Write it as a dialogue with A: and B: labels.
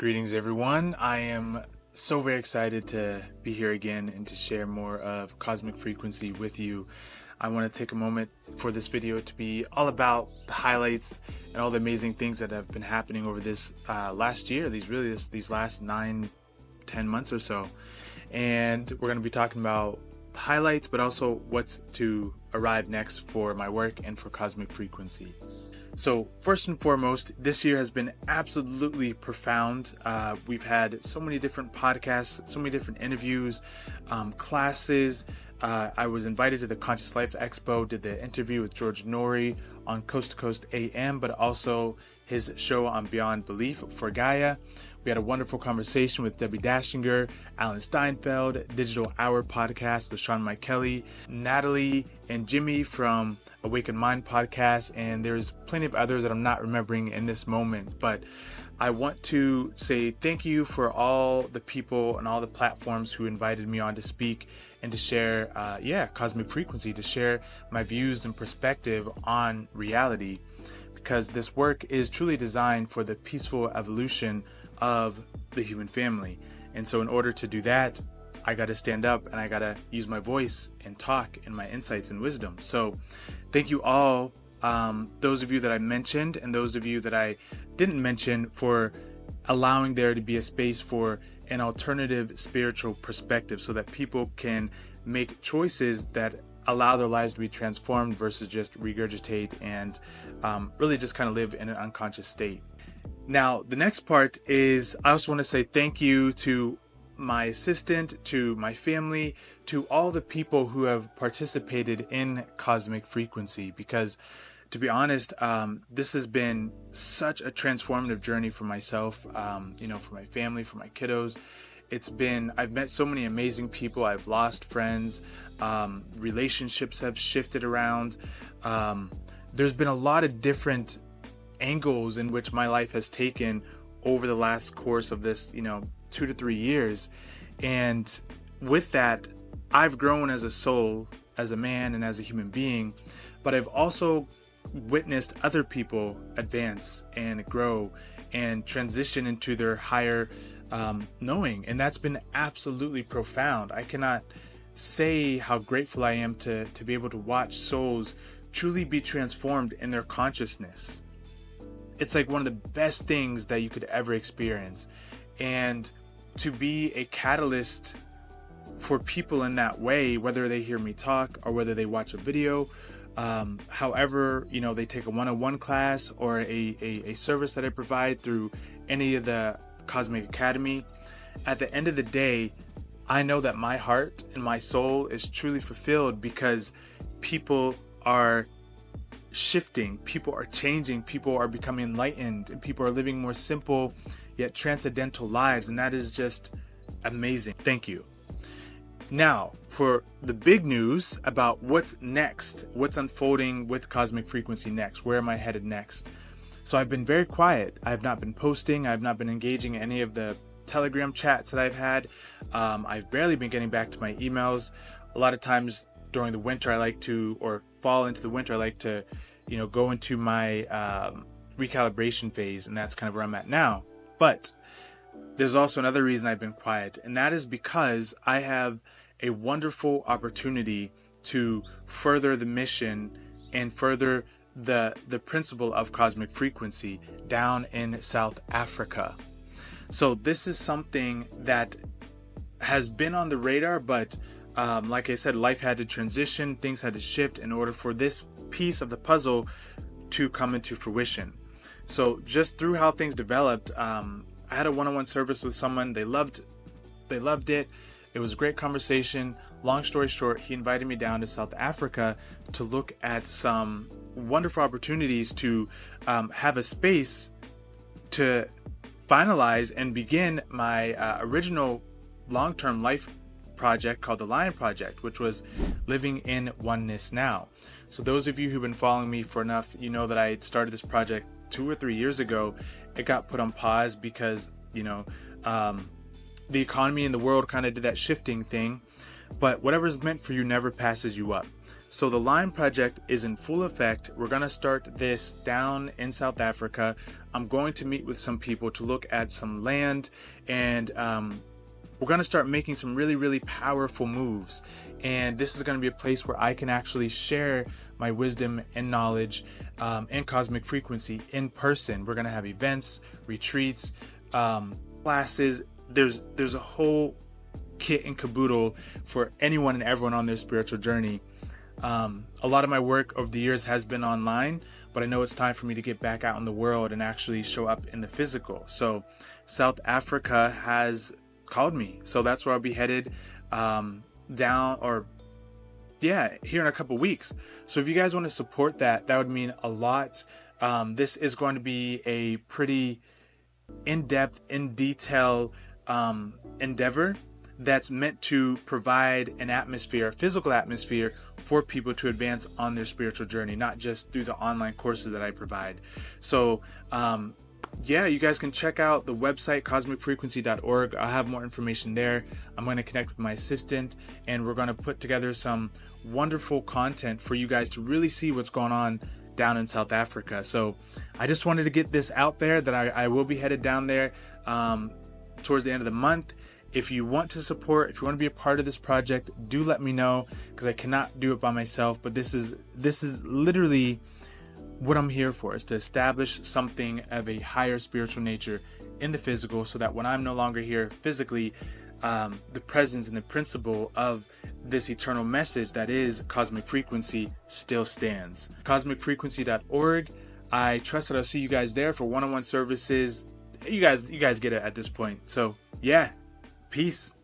A: Greetings, everyone. I am so very excited to be here again and to share more of Cosmic Frequency with you. I want to take a moment for this video to be all about the highlights and all the amazing things that have been happening over this last year, these last 9-10 months or so. And we're going to be talking about the highlights, but also what's to arrive next for my work and for Cosmic Frequency. So first and foremost, this year has been absolutely profound. We've had so many different podcasts, so many different interviews, classes. I was invited to the Conscious Life Expo, did the interview with George Noory on Coast to Coast AM, but also his show on Beyond Belief for Gaia. We had a wonderful conversation with Debbie Dashinger, Alan Steinfeld, Digital Hour podcast with Sean Kelly, Natalie and Jimmy from Awakened Mind podcast, and there's plenty of others that I'm not remembering in this moment. But I want to say thank you for all the people and all the platforms who invited me on to speak and to share, Cosmic Frequency, to share my views and perspective on reality, because this work is truly designed for the peaceful evolution of the human family. And so in order to do that, I got to stand up and I got to use my voice and talk and my insights and wisdom. So thank you all, those of you that I mentioned and those of you that I didn't mention, for allowing there to be a space for an alternative spiritual perspective so that people can make choices that allow their lives to be transformed versus just regurgitate and really just kind of live in an unconscious state. Now, the next part is I also want to say thank you to my assistant, to my family, to all the people who have participated in Cosmic Frequency, because to be honest, this has been such a transformative journey for myself, for my family, for my kiddos. I've met so many amazing people. I've lost friends. Relationships have shifted around. There's been a lot of different angles in which my life has taken over the last course of this, 2 to 3 years. And with that, I've grown as a soul, as a man, and as a human being, but I've also witnessed other people advance and grow and transition into their higher knowing. And that's been absolutely profound. I cannot say how grateful I am to be able to watch souls truly be transformed in their consciousness. It's like one of the best things that you could ever experience. And to be a catalyst for people in that way, whether they hear me talk or whether they watch a video, however, they take a one-on-one class or a service that I provide through any of the Cosmic Academy, at the end of the day, I know that my heart and my soul is truly fulfilled because people are shifting, people are changing, people are becoming enlightened, and people are living more simple yet transcendental lives, and that is just amazing. Thank you. Now, for the big news about what's next, what's unfolding with Cosmic Frequency next, where am I headed next? So I've been very quiet. I have not been posting. I have not been engaging in any of the Telegram chats that I've had. I've barely been getting back to my emails. A lot of times during the winter, or fall into the winter, I like to, go into my recalibration phase, and that's kind of where I'm at now. But there's also another reason I've been quiet, and that is because I have a wonderful opportunity to further the mission and further the principle of Cosmic Frequency down in South Africa. So this is something that has been on the radar, but like I said, life had to transition, things had to shift in order for this piece of the puzzle to come into fruition. So just through how things developed, I had a one-on-one service with someone. They loved it. It was a great conversation. Long story short, he invited me down to South Africa to look at some wonderful opportunities to have a space to finalize and begin my original long-term life project called the Lion Project, which was living in oneness now. So those of you who've been following me for enough, you know that I started this project 2 or 3 years ago. It got put on pause because, the economy and the world kind of did that shifting thing. But whatever's meant for you never passes you up. So the Line Project is in full effect. We're going to start this down in South Africa. I'm going to meet with some people to look at some land, and we're going to start making some really, really powerful moves. And this is going to be a place where I can actually share my wisdom and knowledge and cosmic frequency in person. We're going to have events, retreats, classes. There's a whole kit and caboodle for anyone and everyone on their spiritual journey. A lot of my work over the years has been online, but I know it's time for me to get back out in the world and actually show up in the physical. So South Africa has called me. So that's where I'll be headed here in a couple weeks. So if you guys want to support that, that would mean a lot. This is going to be a pretty in-depth, in detail endeavor that's meant to provide an atmosphere, a physical atmosphere for people to advance on their spiritual journey, not just through the online courses that I provide. So you guys can check out the website cosmicfrequency.org. I'll have more information there. I'm going to connect with my assistant, and we're going to put together some wonderful content for you guys to really see what's going on down in South Africa. So I just wanted to get this out there that I will be headed down there towards the end of the month. If you want to support, if you want to be a part of this project, do let me know, because I cannot do it by myself. But this is literally what I'm here for, is to establish something of a higher spiritual nature in the physical, so that when I'm no longer here physically, the presence and the principle of this eternal message that is cosmic frequency still stands. Cosmicfrequency.org. I trust that I'll see you guys there for one-on-one services. You guys get it at this point. So yeah, peace.